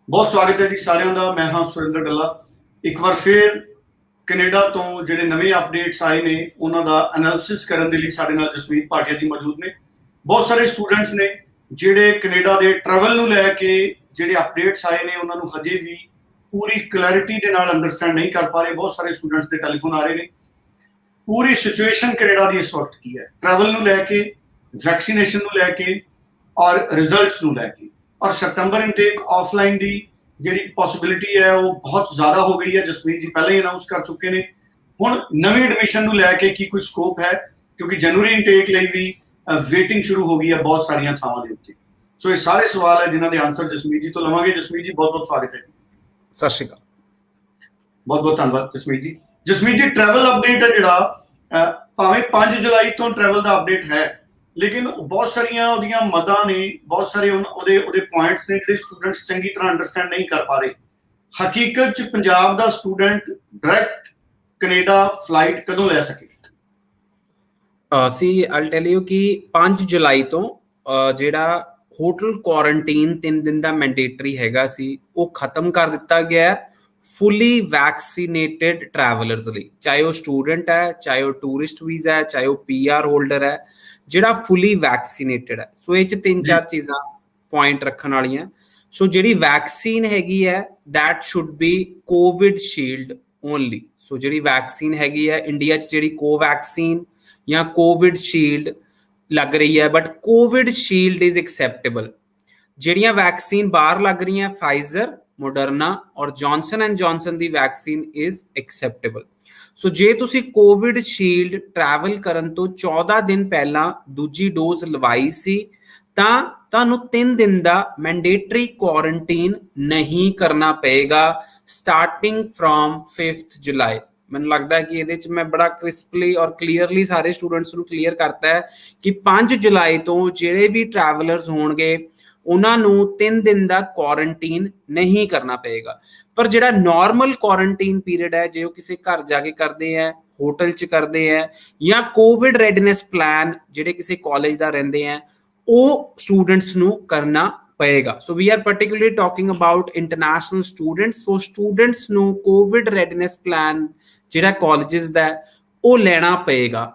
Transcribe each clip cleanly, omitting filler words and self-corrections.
बहुत स्वागत है जी सारिਆਂ ਦਾ। मैं हाँ सुरिंदर ढिल्ला। एक बार फिर कनेडा तो ਜਿਹੜੇ ਨਵੇਂ ਅਪਡੇਟਸ ਆਏ ਨੇ ਉਹਨਾਂ ਦਾ ਐਨਾਲਿਸਿਸ ਕਰਨ ਦੇ ਲਈ ਸਾਡੇ ਨਾਲ ਜਸਮੀਤ ਭਾਟੀਆ ਜੀ ਮੌਜੂਦ ਨੇ। ਬਹੁਤ ਸਾਰੇ ਸਟੂਡੈਂਟਸ ਨੇ ਜਿਹੜੇ ਕੈਨੇਡਾ ਦੇ ਟਰੈਵਲ ਨੂੰ ਲੈ ਕੇ ਜਿਹੜੇ ਅਪਡੇਟਸ ਆਏ ਨੇ ਉਹਨਾਂ ਨੂੰ ਹਜੇ ਵੀ ਪੂਰੀ ਕਲੈਰਿਟੀ ਦੇ ਨਾਲ ਅੰਡਰਸਟੈਂਡ ਨਹੀਂ ਕਰ ਪਾ ਰਹੇ। ਬਹੁਤ ਸਾਰੇ ਸਟੂਡੈਂਟਸ ਦੇ ਟੈਲੀਫੋਨ ਆ ਰਹੇ ਨੇ। ਪੂਰੀ ਸਿਚੁਏਸ਼ਨ ਕੈਨੇਡਾ ਦੀ ਇਸ ਵਕਤ ਕੀ ਹੈ ਟਰੈਵਲ ਨੂੰ ਲੈ ਕੇ, ਵੈਕਸੀਨੇਸ਼ਨ ਨੂੰ ਲੈ ਕੇ ਔਰ ਰਿਜ਼ਲਟਸ ਨੂੰ ਲੈ ਕੇ। और सितंबर इनटेक ऑफलाइन की जी पॉसिबिलिटी है वो बहुत ज़्यादा हो गई है। जसमीत जी पहले ही अनाउंस कर चुके हैं। हुण नवीं एडमिशन नूं लैके की कोई स्कोप है क्योंकि जनवरी इनटेक लई भी वेटिंग शुरू हो गई है बहुत सारिया थावां दे उत्ते। सो ये सारे सवाल है जिन्हां दे आंसर जसमीत जी तो लवांगे। जसमीत जी बहुत बहुत स्वागत है जी। सत श्री अकाल। बहुत बहुत धन्यवाद जसमीत जी। जसमीत जी ट्रैवल अपडेट है जिहड़ा भावें 5 जुलाई तो ट्रैवल का अपडेट है लेकिन बहुत सारिया मदां ने, बहुत सारे उहदे पॉइंट्स ने जिहड़े स्टूडेंट्स चंगी तरह अंडरस्टैंड नहीं कर पा रहे। हकीकत च पंजाब दा स्टूडेंट डायरैक्ट कनेडा फ्लाइट कदों लै सके? सी आई टेल यू कि 5 जुलाई तो जिहड़ा होटल क्वारंटीन 3 दिन का मैंडेटरी हैगा सी वो खत्म कर दिता गया है फुली वैक्सीनेटेड ट्रैवलर्स लई, चाहे वो स्टूडेंट है, चाहे वो टूरिस्ट वीज़ा है, चाहे वो PR होल्डर है, ਜਿਹੜਾ ਫੁੱਲੀ ਵੈਕਸੀਨੇਟਡ ਹੈ। ਸੋ ਇਹ ਚ 3-4 ਚੀਜ਼ਾਂ ਪੁਆਇੰਟ ਰੱਖਣ ਵਾਲੀਆਂ। ਸੋ ਜਿਹੜੀ ਵੈਕਸੀਨ ਹੈਗੀ ਹੈ that should be Covishield only. So ਜਿਹੜੀ ਵੈਕਸੀਨ ਹੈਗੀ ਹੈ ਇੰਡੀਆ ਚ ਜਿਹੜੀ ਕੋਵੈਕਸੀਨ ਜਾਂ ਕੋਵਿਡ ਸ਼ੀਲਡ ਲੱਗ ਰਹੀ ਹੈ but Covid shield is acceptable. ਜਿਹੜੀਆਂ ਵੈਕਸੀਨ ਬਾਹਰ ਲੱਗ ਰਹੀਆਂ ਫਾਈਜ਼ਰ, ਮੋਡਰਨਾ ਔਰ Johnson and Johnson the vaccine is acceptable. ਸੋ ਜੇ ਤੁਸੀਂ ਕੋਵਿਡ ਸ਼ੀਲਡ ਟਰੈਵਲ ਕਰਨ ਤੋਂ 14 ਦਿਨ ਪਹਿਲਾਂ ਦੂਜੀ ਡੋਜ਼ ਲਵਾਈ ਸੀ ਤਾਂ ਤੁਹਾਨੂੰ 3 ਦਿਨ ਦਾ ਮੈਂਡੇਟਰੀ ਕੁਆਰੰਟੀਨ ਨਹੀਂ ਕਰਨਾ ਪਏਗਾ ਸਟਾਰਟਿੰਗ ਫਰੋਮ 5th ਜੁਲਾਈ। ਮੈਨੂੰ ਲੱਗਦਾ ਹੈ ਕਿ ਇਹਦੇ ਚ ਮੈਂ ਬੜਾ ਕ੍ਰਿਸਪਲੀ ਔਰ ਕਲੀਅਰਲੀ ਸਾਰੇ ਸਟੂਡੈਂਟਸ ਨੂੰ ਕਲੀਅਰ ਕਰਤਾ ਹੈ ਕਿ 5 ਜੁਲਾਈ ਤੋਂ ਜਿਹੜੇ ਵੀ ਟਰੈਵਲਰਸ ਹੋਣਗੇ ਉਹਨਾਂ ਨੂੰ 3 ਦਿਨ ਦਾ ਕੁਆਰੰਟੀਨ ਨਹੀਂ ਕਰਨਾ ਪਏਗਾ। ਪਰ ਜਿਹੜਾ ਨॉर्मल ਕੁਆਰੰਟੀਨ ਪੀਰੀਅਡ ਹੈ ਜੇ ਉਹ ਕਿਸੇ ਘਰ ਜਾ ਕੇ ਕਰਦੇ ਹੈ, ਹੋਟਲ ਚ ਕਰਦੇ ਹੈ ਜਾਂ ਕੋਵਿਡ ਰੈਡੀਨੈਸ ਪਲਾਨ ਜਿਹੜੇ ਕਿਸੇ ਕਾਲਜ ਦਾ ਰਹਿੰਦੇ ਹੈ ਉਹ ਸਟੂਡੈਂਟਸ ਨੂੰ ਕਰਨਾ ਪਏਗਾ। So we are particularly talking about international students. So students ਨੂੰ ਕੋਵਿਡ ਰੈਡੀਨੈਸ ਪਲਾਨ ਜਿਹੜਾ ਕਾਲਜਸ ਦਾ ਉਹ ਲੈਣਾ ਪਏਗਾ।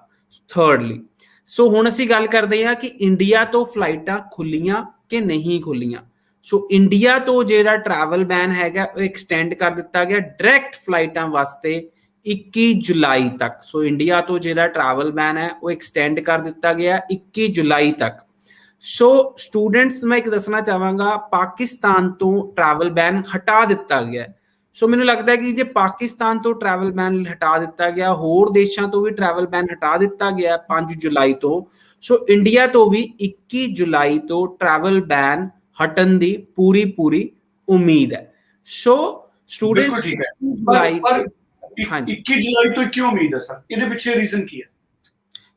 ਥਰਡਲੀ ਸੋ ਹੁਣ ਅਸੀਂ ਗੱਲ ਕਰਦੇ ਹਾਂ ਕਿ ਇੰਡੀਆ ਤੋਂ ਫਲਾਈਟਾਂ ਖੁੱਲੀਆਂ ਕਿ ਨਹੀਂ ਖੁੱਲੀਆਂ। ਸੋ ਇੰਡੀਆ ਤੋਂ ਜਿਹੜਾ ਟਰੈਵਲ ਬੈਨ ਹੈਗਾ ਉਹ ਐਕਸਟੈਂਡ ਕਰ ਦਿੱਤਾ ਗਿਆ ਡਾਇਰੈਕਟ ਫਲਾਈਟਾਂ ਵਾਸਤੇ 21 ਜੁਲਾਈ ਤੱਕ। ਸੋ ਇੰਡੀਆ ਤੋਂ ਜਿਹੜਾ ਟਰੈਵਲ ਬੈਨ ਹੈ ਉਹ ਐਕਸਟੈਂਡ ਕਰ ਦਿੱਤਾ ਗਿਆ 21 ਜੁਲਾਈ ਤੱਕ। ਸੋ ਸਟੂਡੈਂਟਸ ਮੈਂ ਇੱਕ ਦੱਸਣਾ ਚਾਹਾਂਗਾ ਪਾਕਿਸਤਾਨ ਤੋਂ ਟਰੈਵਲ ਬੈਨ ਹਟਾ ਦਿੱਤਾ ਗਿਆ। ਸੋ ਮੈਨੂੰ ਲੱਗਦਾ ਹੈ ਕਿ ਜੇ ਪਾਕਿਸਤਾਨ ਤੋਂ ਟਰੈਵਲ ਬੈਨ ਹਟਾ ਦਿੱਤਾ ਗਿਆ, ਹੋਰ ਦੇਸ਼ਾਂ ਤੋਂ ਵੀ ਟਰੈਵਲ ਬੈਨ ਹਟਾ ਦਿੱਤਾ ਗਿਆ 5 ਜੁਲਾਈ ਤੋਂ। ਸੋ ਇੰਡੀਆ ਤੋਂ ਵੀ 21 ਜੁਲਾਈ ਤੋਂ ਟਰੈਵਲ ਬੈਨ ਹਟਣ ਦੀ ਪੂਰੀ ਉਮੀਦ ਹੈ। ਸੋ ਸਟੂਡੈਂਟਸ ठीक है पर 21 जुलाई तो क्यों उम्मीद है सर? ਇਹਦੇ ਪਿੱਛੇ ਰੀਜ਼ਨ ਕੀ ਹੈ?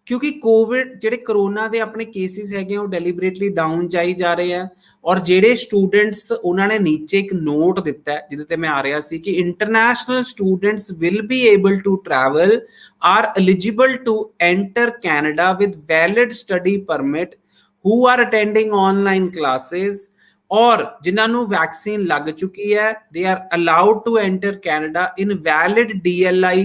ਕਿਉਂਕਿ ਕੋਵਿਡ ਜਿਹੜੇ ਕਰੋਨਾ ਦੇ ਆਪਣੇ ਕੇਸਿਸ ਹੈਗੇ ਉਹ ਡੈਲੀਬਰੇਟਲੀ ਡਾਊਨ ਜਾਈ ਜਾ ਰਹੇ ਆ ਔਰ ਜਿਹੜੇ ਸਟੂਡੈਂਟਸ ਉਹਨਾਂ ਨੇ ਨੀਚੇ ਇੱਕ ਨੋਟ ਦਿੱਤਾ ਜਿਹਦੇ ਤੇ ਮੈਂ ਆ ਰਿਹਾ ਸੀ ਕਿ international students will be able to travel or eligible to enter Canada with valid study permit who are attending online classes और जिन्हां नूं वैक्सीन लग चुकी है they are allowed to enter Canada in valid DLI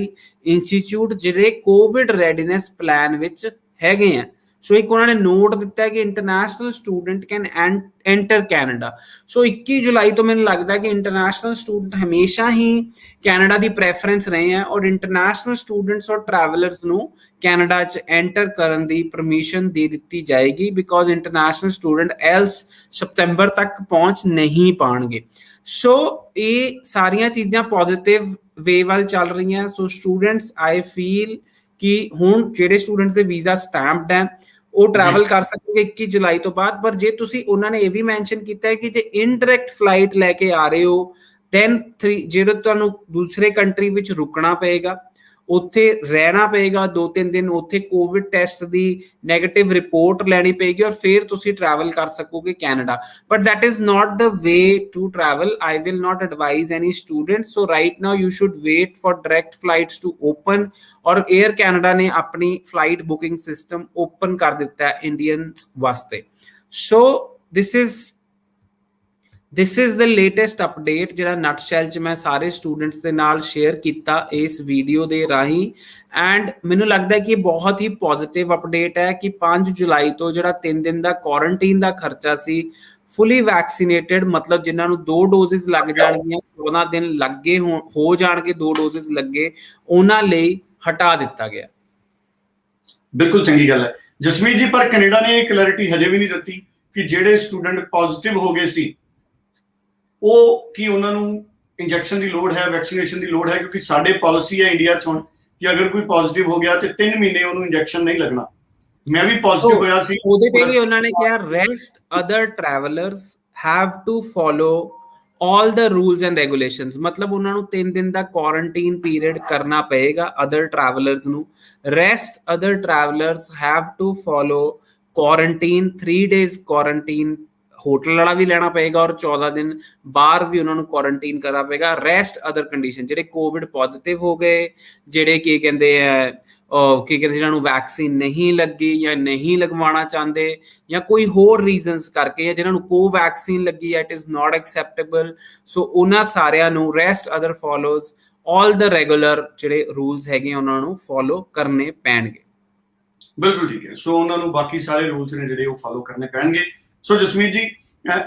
institute ਜਿਹੜੇ Covid readiness plan ਵਿੱਚ ਹੈਗੇ ਆ। ਸੋ ਇੱਕ ਉਹਨਾਂ ਨੇ ਨੋਟ ਦਿੱਤਾ ਹੈ ਕਿ international student can enter Canada. So 21 ਜੁਲਾਈ ਤੋਂ ਮੈਨੂੰ ਲੱਗਦਾ ਕਿ ਇੰਟਰਨੈਸ਼ਨਲ ਸਟੂਡੈਂਟ ਹਮੇਸ਼ਾ ਹੀ ਕੈਨੇਡਾ ਦੀ ਪ੍ਰੈਫਰੈਂਸ ਰਹੇ ਆ ਔਰ ਇੰਟਰਨੈਸ਼ਨਲ ਸਟੂਡੈਂਟਸ ਔਰ ਟਰੈਵਲਰਸ ਨੂੰ ਕੈਨੇਡਾ 'ਚ ਐਂਟਰ ਕਰਨ ਦੀ ਪਰਮਿਸ਼ਨ ਦੇ ਦਿੱਤੀ ਜਾਏਗੀ ਬਿਕੋਜ਼ ਇੰਟਰਨੈਸ਼ਨਲ ਸਟੂਡੈਂਟ ਐਲਸ ਸਤੰਬਰ ਤੱਕ ਪਹੁੰਚ ਨਹੀਂ ਪਾਉਣਗੇ। ਸੋ ਇਹ ਸਾਰੀਆਂ ਚੀਜ਼ਾਂ ਪੋਜ਼ਿਟਿਵ ਵੇ ਵੱਲ ਚੱਲ ਰਹੀਆਂ। ਸੋ ਸਟੂਡੈਂਟਸ ਆਈ ਫੀਲ ਕਿ ਹੁਣ ਜਿਹੜੇ ਸਟੂਡੈਂਟਸ ਦੇ ਵੀਜ਼ਾ ਸਟੈਂਪਡ ਹੈ ਉਹ ਟਰੈਵਲ ਕਰ ਸਕਣਗੇ 21 ਜੁਲਾਈ ਤੋਂ ਬਾਅਦ। ਪਰ ਜੇ ਤੁਸੀਂ ਉਹਨਾਂ ਨੇ ਇਹ ਵੀ ਮੈਂਸ਼ਨ ਕੀਤਾ ਹੈ ਕਿ ਜੇ ਇਨਡਾਇਰੈਕਟ ਫਲਾਈਟ ਲੈ ਕੇ ਆ ਰਹੇ ਹੋ ਦੈਨ ਜਿਹੜੇ ਤੁਹਾਨੂੰ ਦੂਸਰੇ ਕੰਟਰੀ ਵਿੱਚ ਰੁਕਣਾ ਪਏਗਾ, ਉੱਥੇ ਰਹਿਣਾ ਪਏਗਾ 2-3 ਦਿਨ, ਉੱਥੇ ਕੋਵਿਡ ਟੈਸਟ ਦੀ ਨੈਗੇਟਿਵ ਰਿਪੋਰਟ ਲੈਣੀ ਪਏਗੀ ਔਰ ਫਿਰ ਤੁਸੀਂ ਟਰੈਵਲ ਕਰ ਸਕੋਗੇ Canada. But that is not the way to travel. I will not advise any student. So right now you should wait for direct flights to open ਔਰ air Canada ਨੇ ਆਪਣੀ ਫਲਾਈਟ ਬੁਕਿੰਗ ਸਿਸਟਮ ਓਪਨ ਕਰ ਦਿੱਤਾ ਹੈ Indians ਵਾਸਤੇ। ਸੋ this is this is the latest update ਜਿਹੜਾ ਨਟਸ਼ੈਲ ਚ ਮੈਂ ਸਾਰੇ ਸਟੂਡੈਂਟਸ ਦੇ ਨਾਲ ਸ਼ੇਅਰ ਕੀਤਾ ਇਸ ਵੀਡੀਓ ਦੇ ਰਾਹੀਂ। ਐਂਡ ਮੈਨੂੰ ਲੱਗਦਾ ਕਿ ਇਹ ਬਹੁਤ ਹੀ ਪੋਜ਼ਿਟਿਵ ਅਪਡੇਟ ਹੈ ਕਿ 5 ਜੁਲਾਈ ਤੋਂ ਜਿਹੜਾ 3 ਦਿਨ ਦਾ ਕੁਆਰੰਟੀਨ ਦਾ ਖਰਚਾ ਸੀ, ਫੁੱਲੀ ਵੈਕਸੀਨੇਟਡ ਮਤਲਬ ਜਿਨ੍ਹਾਂ ਨੂੰ 2 ਡੋਜ਼ਿਸ ਲੱਗ ਜਾਣਗੀਆਂ, 14 ਦਿਨ ਲੱਗੇ ਹੋ ਜਾਣਗੇ 2 ਡੋਜ਼ਿਸ ਲੱਗੇ, ਉਹਨਾਂ ਲਈ ਹਟਾ ਦਿੱਤਾ ਗਿਆ। ਬਿਲਕੁਲ ਚੰਗੀ ਗੱਲ ਹੈ ਜਸਮੀਤ ਜੀ, ਪਰ ਕੈਨੇਡਾ ਨੇ ਇਹ ਕਲੈਰਿਟੀ ਹਜੇ ਵੀ ਨਹੀਂ ਦਿੱਤੀ ਕਿ ਜਿਹੜੇ ਸਟੂਡੈਂਟ ਪੋਜ਼ਿਟਿਵ ਹੋ ਗਏ ਸੀ ਉਹ ਕੀ ਉਹਨਾਂ ਨੂੰ ਇੰਜੈਕਸ਼ਨ ਦੀ ਲੋੜ ਹੈ, ਵੈਕਸੀਨੇਸ਼ਨ ਦੀ ਲੋੜ ਹੈ? ਕਿਉਂਕਿ ਸਾਡੇ ਪਾਲਿਸੀ ਹੈ ਇੰਡੀਆ 'ਚ ਹੁਣ ਕਿ ਅਗਰ ਕੋਈ ਪੋਜ਼ਿਟਿਵ ਹੋ ਗਿਆ ਤੇ 3 ਮਹੀਨੇ ਉਹਨੂੰ ਇੰਜੈਕਸ਼ਨ ਨਹੀਂ ਲੱਗਣਾ। ਮੈਂ ਵੀ ਪੋਜ਼ਿਟਿਵ ਹੋਇਆ ਸੀ, ਉਹਦੇ ਤੇ ਵੀ ਉਹਨਾਂ ਨੇ ਕਿਹਾ rest other travellers have to follow all the rules and regulations, ਮਤਲਬ ਉਹਨਾਂ ਨੂੰ 3 ਦਿਨ ਦਾ ਕੁਆਰੰਟੀਨ ਪੀਰੀਅਡ ਕਰਨਾ ਪਏਗਾ ਅਦਰ ਟਰੈਵਲਰਸ ਨੂੰ। Rest other travellers have to follow quarantine, 3 days quarantine hotel ਵਾਲਾ ਵੀ ਲੈਣਾ ਪਏਗਾ ਔਰ 14 ਦਿਨ ਬਾਹਰ ਵੀ ਉਹਨਾਂ ਨੂੰ ਕੁਆਰੰਟੀਨ ਕਰਨਾ ਪਏਗਾ। ਰੈਸਟ ਅਦਰ ਕੰਡੀਸ਼ਨ, ਜਿਹੜੇ ਕੋਵਿਡ ਪੋਜ਼ਿਟਿਵ ਹੋ ਗਏ, ਜਿਹੜੇ ਕੀ ਕਹਿੰਦੇ ਆ ਜਿਹਨਾਂ ਨੂੰ ਵੈਕਸੀਨ ਨਹੀਂ ਲੱਗੀ ਜਾਂ ਨਹੀਂ ਲਗਵਾਉਣਾ ਚਾਹੁੰਦੇ ਜਾਂ ਕੋਈ ਹੋਰ ਰੀਜ਼ਨਸ ਕਰਕੇ, ਜਾਂ ਜਿਹਨਾਂ ਨੂੰ ਕੋਵੈਕਸੀਨ ਲੱਗੀ ਹੈ, ਇਟ ਇਜ਼ ਨਾਟ ਐਕਸੈਪਟੇਬਲ। ਸੋ ਉਹਨਾਂ ਸਾਰਿਆਂ ਨੂੰ ਰੈਸਟ ਅਦਰ ਫੋਲੋਜ਼ ਆਲ ਦ ਰੈਗੂਲਰ ਜਿਹੜੇ ਰੂਲਸ ਹੈਗੇ ਉਹਨਾਂ ਨੂੰ ਫੋਲੋ ਕਰਨੇ ਪੈਣਗੇ। ਬਿਲਕੁਲ ਠੀਕ ਹੈ। ਸੋ ਉਹਨਾਂ ਨੂੰ ਬਾਕੀ ਸਾਰੇ ਰੂਲਸ ਨੇ ਜਿਹੜੇ ਉਹ ਫੋਲੋ ਕਰਨੇ ਪੈਣਗੇ। ਸੋ ਜਸਮੀਤ ਜੀ,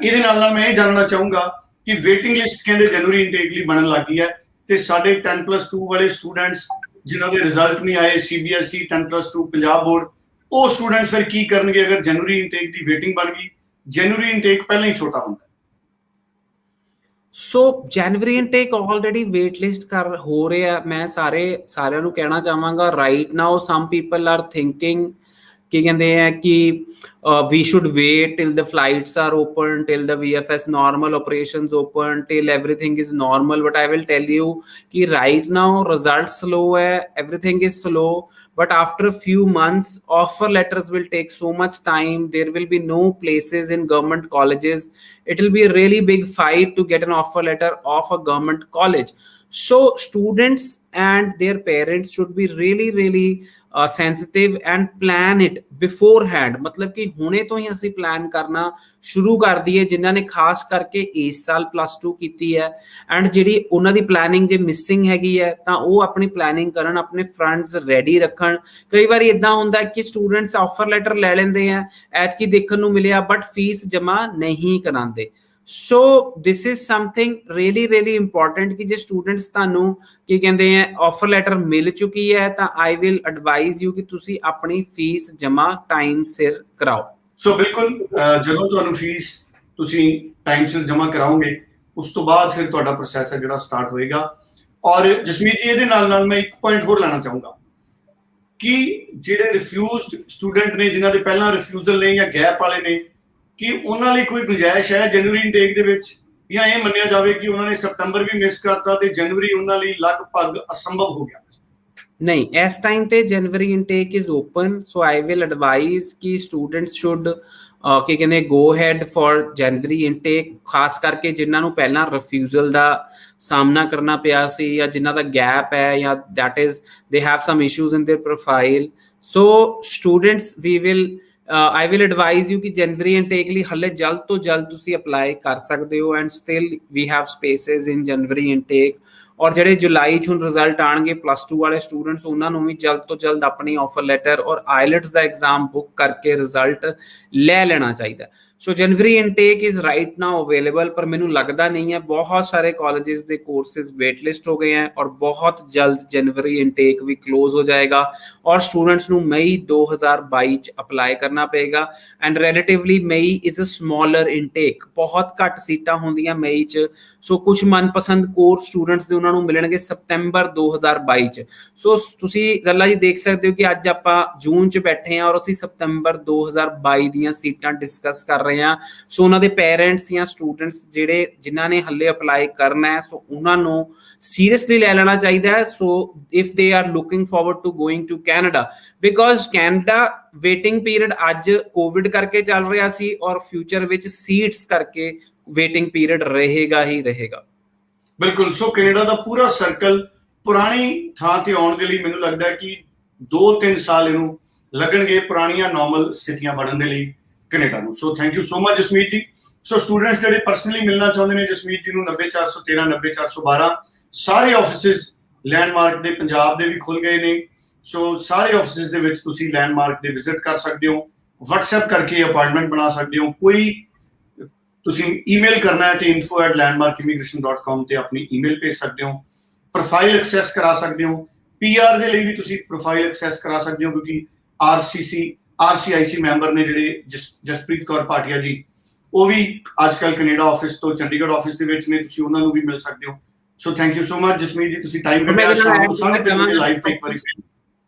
ਇਹਦੇ ਨਾਲ ਮੈਂ ਇਹ ਜਾਣਨਾ ਚਾਹੂੰਗਾ ਕਿ ਵੇਟਿੰਗ ਲਿਸਟ ਕਹਿੰਦੇ ਜਨਵਰੀ ਇਨਟੇਕ ਲਈ ਬਣਨ ਲੱਗੀ ਹੈ ਤੇ ਸਾਡੇ 10+2 ਵਾਲੇ ਸਟੂਡੈਂਟਸ ਜਿਨ੍ਹਾਂ ਦੇ ਰਿਜ਼ਲਟ ਨਹੀਂ ਆਏ, CBSE 10+2 ਪੰਜਾਬ ਬੋਰਡ, ਉਹ ਸਟੂਡੈਂਟਸ ਫਿਰ ਕੀ ਕਰਨਗੇ ਅਗਰ ਜਨਵਰੀ ਇਨਟੇਕ ਦੀ ਵੇਟਿੰਗ ਬਣ ਗਈ? ਜਨਵਰੀ ਇਨਟੇਕ ਪਹਿਲਾਂ ਹੀ ਛੋਟਾ ਹੁੰਦਾ। ਸੋ ਜਨਵਰੀ ਇਨਟੇਕ ਆਲਰੇਡੀ ਵੇਟ ਲਿਸਟ ਹੋ ਰਿਹਾ। ਮੈਂ ਸਾਰਿਆਂ ਨੂੰ ਕਹਿਣਾ ਚਾਹਾਂਗਾ right now some people are thinking ਕੀ ਕਹਿੰਦੇ ਆ ਕਿ we should wait till the flights are open, till the VFS normal operations open, till everything is normal. But I will tell you कि right now results slow है, everything is slow. But after a few months, offer letters will take so much time. There will be no places in government colleges. It will be a really big fight to get an offer letter of a government college. So students and their parents should be really sensitive and plan it beforehand. मतलब कि ਹੁਣੇ ਤੋਂ ਹੀ ਅਸੀਂ plan ਕਰਨਾ ਸ਼ੁਰੂ ਕਰ ਦਈਏ ਜਿਨ੍ਹਾਂ ਨੇ ਖਾਸ ਕਰਕੇ ਇਸ ਸਾਲ +2 ਕੀਤੀ ਹੈ ਐਂਡ ਜਿਹੜੀ ਉਹਨਾਂ ਦੀ ਪਲਾਨਿੰਗ ਜੇ ਮਿਸਿੰਗ ਹੈਗੀ ਹੈ ਤਾਂ ਉਹ ਆਪਣੀ ਪਲਾਨਿੰਗ ਕਰਨ, ਆਪਣੇ ਫੰਡਸ ਰੈਡੀ ਰੱਖਣ। ਕਈ ਵਾਰੀ ਇਦਾਂ ਹੁੰਦਾ ਕਿ ਸਟੂਡੈਂਟਸ ਆਫਰ ਲੈਟਰ ਲੈ ਲੈਂਦੇ ਆ, ਐਤਕੀ ਦੇਖਣ ਨੂੰ ਮਿਲਿਆ ਬਟ ਫੀਸ ਜਮ੍ਹਾਂ ਨਹੀਂ ਕਰਾਉਂਦੇ। So this is something really important ਕਿ ਜੇ ਸਟੂਡੈਂਟਸ ਤੁਹਾਨੂੰ ਕੀ ਕਹਿੰਦੇ ਆ ਆਫਰ ਲੈਟਰ ਮਿਲ ਚੁੱਕੀ ਹੈ ਤਾਂ ਆਈ ਵਿਲ ਐਡਵਾਈਜ਼ ਯੂ ਕਿ ਤੁਸੀਂ ਆਪਣੀ ਫੀਸ ਜਮ੍ਹਾਂ ਟਾਈਮ ਸਿਰ ਕਰਾਓ। ਸੋ ਬਿਲਕੁਲ, ਜਦੋਂ ਤੁਹਾਨੂੰ ਫੀਸ ਤੁਸੀਂ ਟਾਈਮ ਸਿਰ ਜਮ੍ਹਾਂ ਕਰਾਓਗੇ ਉਸ ਤੋਂ ਬਾਅਦ ਫਿਰ ਤੁਹਾਡਾ ਪ੍ਰੋਸੈਸ ਹੈ ਜਿਹੜਾ ਸਟਾਰਟ ਹੋਏਗਾ। ਔਰ ਜਸਮੀਤ ਜੀ, ਇਹਦੇ ਨਾਲ ਮੈਂ ਇੱਕ ਪੁਆਇੰਟ ਹੋਰ ਲੈਣਾ ਚਾਹੂੰਗਾ ਕਿ ਜਿਹੜੇ ਰਿਫਿਊਜ਼ਡ ਸਟੂਡੈਂਟ ਨੇ, ਜਿਨ੍ਹਾਂ ਦੇ ਪਹਿਲਾਂ ਰਿਫਿਊਜ਼ਲ ਨੇ ਜਾਂ ਗੈਪ ਵਾਲੇ ਨੇ, ਕਿ ਉਹਨਾਂ ਲਈ ਕੋਈ ਗੁੰਜਾਇਸ਼ ਹੈ ਜਨਵਰੀ ਇਨਟੇਕ ਦੇ ਵਿੱਚ, ਜਾਂ ਇਹ ਮੰਨਿਆ ਜਾਵੇ ਕਿ ਉਹਨਾਂ ਨੇ ਸਤੰਬਰ ਵੀ ਮਿਸ ਕਰਤਾ ਤੇ ਜਨਵਰੀ ਉਹਨਾਂ ਲਈ ਲਗਭਗ ਅਸੰਭਵ ਹੋ ਗਿਆ? ਨਹੀਂ, ਇਸ ਟਾਈਮ ਤੇ ਜਨਵਰੀ intake is open. So I will advise ਕਿ ਸਟੂਡੈਂਟਸ ਸ਼ੁੱਡ ਕੀ ਕਹਿੰਦੇ ਗੋ ਹੈਡ ਫॉर ਜਨਵਰੀ ਇਨਟੇਕ, ਖਾਸ ਕਰਕੇ ਜਿਨ੍ਹਾਂ ਨੂੰ ਪਹਿਲਾਂ ਰਿਫਿਊਜ਼ਲ ਦਾ ਸਾਹਮਣਾ ਕਰਨਾ ਪਿਆ ਸੀ ਜਾਂ ਜਿਨ੍ਹਾਂ ਦਾ ਗੈਪ ਹੈ ਜਾਂ that is they have some issues in there profile. So students I will advise you ਕਿ ਜਨਵਰੀ ਇਨਟੇਕ ਲਈ ਹਲੇ ਜਲਦ ਤੋਂ ਜਲਦ ਤੁਸੀਂ ਅਪਲਾਈ ਕਰ ਸਕਦੇ ਹੋ and still we have spaces in January intake. ਔਰ ਜਿਹੜੇ ਜੁਲਾਈ 'ਚ ਹੁਣ ਰਿਜ਼ਲਟ ਆਉਣਗੇ +2 ਵਾਲੇ ਸਟੂਡੈਂਟਸ, ਉਹਨਾਂ ਨੂੰ ਵੀ ਜਲਦ ਤੋਂ ਜਲਦ ਆਪਣੀ ਆਫਰ ਲੈਟਰ ਔਰ ਆਈਲੈਟਸ ਦਾ ਐਗਜ਼ਾਮ ਬੁੱਕ ਕਰਕੇ ਰਿਜ਼ਲਟ ਲੈ ਲੈਣਾ ਚਾਹੀਦਾ। ਸੋ ਜਨਵਰੀ intake is right now available, ਪਰ ਮੈਨੂੰ ਲੱਗਦਾ ਨਹੀਂ ਹੈ, ਬਹੁਤ ਸਾਰੇ ਕਾਲਜਿਸ ਦੇ ਕੋਰਸਿਸ ਵੇਟ ਲਿਸਟ ਹੋ ਗਏ ਹੈ ਔਰ ਬਹੁਤ ਜਲਦ ਜਨਵਰੀ ਇਨਟੇਕ ਵੀ ਕਲੋਜ਼ ਹੋ ਜਾਏਗਾ ਔਰ ਸਟੂਡੈਂਟਸ ਨੂੰ ਮਈ 2022 'ਚ ਅਪਲਾਈ ਕਰਨਾ ਪਏਗਾ। And relatively May is a smaller intake, ਬਹੁਤ ਘੱਟ ਸੀਟਾਂ ਹੁੰਦੀਆਂ ਮਈ 'ਚ। ਸੋ ਕੁਝ ਮਨਪਸੰਦ ਕੋਰਸ ਸਟੂਡੈਂਟਸ ਦੇ ਉਹਨਾਂ ਨੂੰ ਮਿਲਣਗੇ ਸਤੰਬਰ 2022 'ਚ। ਸੋ ਤੁਸੀਂ ਗੱਲਾਂ ਜੀ ਦੇਖ ਸਕਦੇ ਹੋ ਕਿ ਅੱਜ ਆਪਾਂ ਜੂਨ 'ਚ ਬੈਠੇ ਹਾਂ ਔਰ ਅਸੀਂ ਸਤੰਬਰ 2022 ਦੀਆਂ ਸੀਟਾਂ ਡਿਸਕਸ ਕਰ ਰਹੇ ਹਾਂ। ਸੋ ਉਹਨਾਂ ਦੇ ਪੇਰੈਂਟਸ ਜਾਂ ਸਟੂਡੈਂਟਸ ਜਿਨ੍ਹਾਂ ਨੇ ਹੱਲੇ ਅਪਲਾਈ ਕਰਨਾ ਹੈ, ਸੋ ਉਹਨਾਂ ਨੂੰ ਸੀਰੀਅਸਲੀ ਲੈ ਲੈਣਾ ਚਾਹੀਦਾ ਹੈ। So if they are looking forward to going to Canada, because Canada waiting period ਅੱਜ ਕੋਵਿਡ ਕਰਕੇ ਚੱਲ ਰਿਹਾ ਸੀ ਔਰ ਫਿਊਚਰ ਵਿੱਚ ਸੀਟਸ ਕਰਕੇ ਵੇਟਿੰਗ ਪੀਰੀਅਡ ਰਹੇਗਾ ਹੀ ਰਹੇਗਾ। ਬਿਲਕੁਲ। ਸੋ ਕੈਨੇਡਾ ਦਾ ਪੂਰਾ ਸਰਕਲ ਪੁਰਾਣੀ ਥਾਂ ਤੇ ਆਉਣ ਦੇ ਲਈ ਮੈਨੂੰ ਲੱਗਦਾ ਹੈ ਕਿ 2-3 ਸਾਲ ਇਹਨੂੰ ਲੱਗਣਗੇ ਪੁਰਾਣੀਆਂ ਨਾਰਮਲ ਸਥਿਤੀਆਂ ਬਣਨ ਦੇ ਲਈ ਕੈਨੇਡਾ ਨੂੰ। So thank you so much Jasmeet ji. So students ਜਿਹੜੇ ਪਰਸਨਲੀ ਮਿਲਣਾ ਚਾਹੁੰਦੇ ਨੇ ਜਸਮੀਤ ਜੀ ਨੂੰ 90413 90412 ਸਾਰੇ ਆਫਿਸਿਸ ਲੈਂਡਮਾਰਕ ਦੇ ਪੰਜਾਬ ਦੇ ਵੀ ਖੁੱਲ ਗਏ ਨੇ। ਸੋ ਸਾਰੇ ਆਫਿਸਿਸ ਦੇ ਵਿੱਚ ਤੁਸੀਂ ਲੈਂਡਮਾਰਕ ਦੇ ਵਿਜ਼ਿਟ ਕਰ ਸਕਦੇ ਹੋ, WhatsApp ਕਰਕੇ ਅਪਾਇੰਟਮੈਂਟ ਬਣਾ ਸਕਦੇ ਹੋ। ਕੋਈ ਤੁਸੀਂ ਈਮੇਲ ਕਰਨਾ ਹੈ ਤੇ info@landmarkimmigration.com ਤੇ ਆਪਣੀ ਈਮੇਲ ਭੇਜ ਸਕਦੇ ਹੋ। ਪ੍ਰੋਫਾਈਲ ਐਕਸੈਸ ਕਰਾ ਸਕਦੇ ਹੋ। PR ਦੇ ਲਈ ਵੀ ਤੁਸੀਂ ਪ੍ਰੋਫਾਈਲ ਐਕਸੈਸ ਕਰਾ ਸਕਦੇ ਹੋ, ਕਿਉਂਕਿ RCIC ਮੈਂਬਰ ਨੇ ਜਿਹੜੇ ਜਸਪ੍ਰੀਤ ਕੌਰ ਭਾਟੀਆ ਜੀ, ਉਹ ਵੀ ਅੱਜ ਕੱਲ੍ਹ ਕੈਨੇਡਾ ਆਫਿਸ ਤੋਂ ਚੰਡੀਗੜ੍ਹ ਆਫਿਸ ਦੇ ਵਿੱਚ ਨੇ, ਤੁਸੀਂ ਉਹਨਾਂ ਨੂੰ ਵੀ ਮਿਲ ਸਕਦੇ ਹੋ। ਸੋ thank you so much Jasmeet ਜੀ, ਤੁਸੀਂ ਟਾਈਮ ਕੱਢਿਆ ਸ਼ਾਮ ਨੂੰ 3:30 ਵਜੇ ਲਾਈਵ ਤੇ ਇੱਕ ਵਾਰੀ।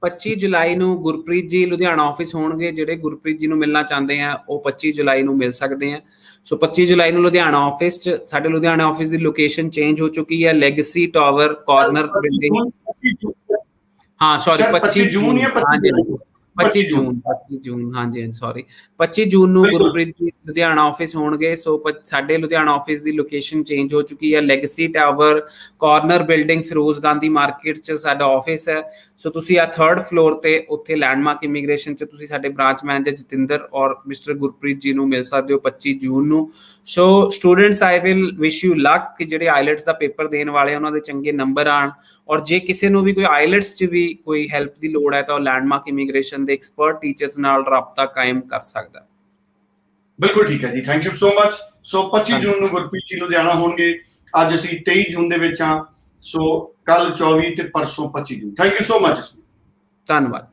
25 ਜੁਲਾਈ ਨੂੰ ਗੁਰਪ੍ਰੀਤ ਜੀ ਲੁਧਿਆਣਾ ਆਫਿਸ ਹੋਣਗੇ। ਜਿਹੜੇ ਗੁਰਪ੍ਰੀਤ ਜੀ ਨੂੰ ਮਿਲਣਾ ਚਾਹੁੰਦੇ ਆ ਉਹ 25 ਜੁਲਾਈ ਨੂੰ ਮਿਲ ਸਕਦੇ ਆ। ਸੋ 25 ਜੁਲਾਈ ਨੂੰ ਲੁਧਿਆਣਾ ਆਫਿਸ 'ਚ, ਸਾਡੇ ਲੁਧਿਆਣਾ ਆਫਿਸ ਦੀ ਲੋਕੇਸ਼ਨ ਚੇਂਜ ਹੋ ਚੁੱਕੀ ਹੈ, ਲੈਗੇਸੀ ਟਾਵਰ ਕਾਰਨਰ ਬਿਲਡਿੰਗ। ਹਾਂ ਸੌਰੀ 25 ਜੂਨ ਜਾਂ 25 ਜੂਨ ਹਾਂਜੀ ਸੌਰੀ 25 ਜੂਨ ਨੂੰ ਗੁਰਪ੍ਰੀਤ ਜੀ ਲੁਧਿਆਣਾ ਆਫਿਸ ਹੋਣਗੇ। ਸੋ ਸਾਡੇ ਲੁਧਿਆਣਾ ਆਫਿਸ ਦੀ ਲੋਕੇਸ਼ਨ ਚੇਂਜ ਹੋ ਚੁੱਕੀ ਹੈ, legacy tower corner building, Firoz Gandhi market 'ਚ ਸਾਡਾ ਆਫਿਸ ਹੈ। ਸੋ ਤੁਸੀਂ ਆ 3rd ਫਲੋਰ ਤੇ ਉੱਥੇ ਲੈਂਡਮਾਰਕ ਇਮੀਗ੍ਰੇਸ਼ਨ 'ਚ ਤੁਸੀਂ ਸਾਡੇ ਬ੍ਰਾਂਚ ਮੈਨੇਜਰ ਜਤਿੰਦਰ ਔਰ ਮਿਸਟਰ ਗੁਰਪ੍ਰੀਤ ਜੀ ਨੂੰ ਮਿਲ ਸਕਦੇ ਹੋ 25 ਜੂਨ ਨੂੰ। So students I will wish you luck ਕਿ ਜਿਹੜੇ ਆਈਲੈਟਸ ਦਾ ਪੇਪਰ ਦੇਣ ਵਾਲੇ ਉਹਨਾਂ ਦੇ ਚੰਗੇ ਨੰਬਰ ਆਣ। ਔਰ ਜੇ ਕਿਸੇ ਨੂੰ ਵੀ ਕੋਈ ਆਈਲੈਟਸ 'ਚ ਵੀ ਕੋਈ ਹੈਲਪ ਦੀ ਲੋੜ ਹੈ ਤਾਂ ਉਹ ਲੈਂਡਮਾਰਕ ਇਮੀਗ੍ਰੇਸ਼ਨ ਦੇ ਐਕਸਪਰਟ ਟੀਚਰਸ ਨਾਲ ਰਾਬਤਾ ਕਾਇਮ ਕਰ ਸਕਦਾ। ਬਿਲਕੁਲ ਠੀਕ ਹੈ ਜੀ, ਥੈਂਕ ਯੂ ਸੋ ਮਚ। ਸੋ 25 ਜੂਨ ਨੂੰ ਗੁਰਪ੍ਰੀਤ ਜੀ ਲੁਧਿਆਣਾ ਹੋਣਗੇ। ਅੱਜ ਅਸੀਂ 23 ਜੂਨ ਦੇ ਵਿੱਚ ਹਾਂ। ਸੋ ਕੱਲ 24 ਤੇ ਪਰਸੋਂ 25 ਜੂਨ। Thank you so much. ਧੰਨਵਾਦ।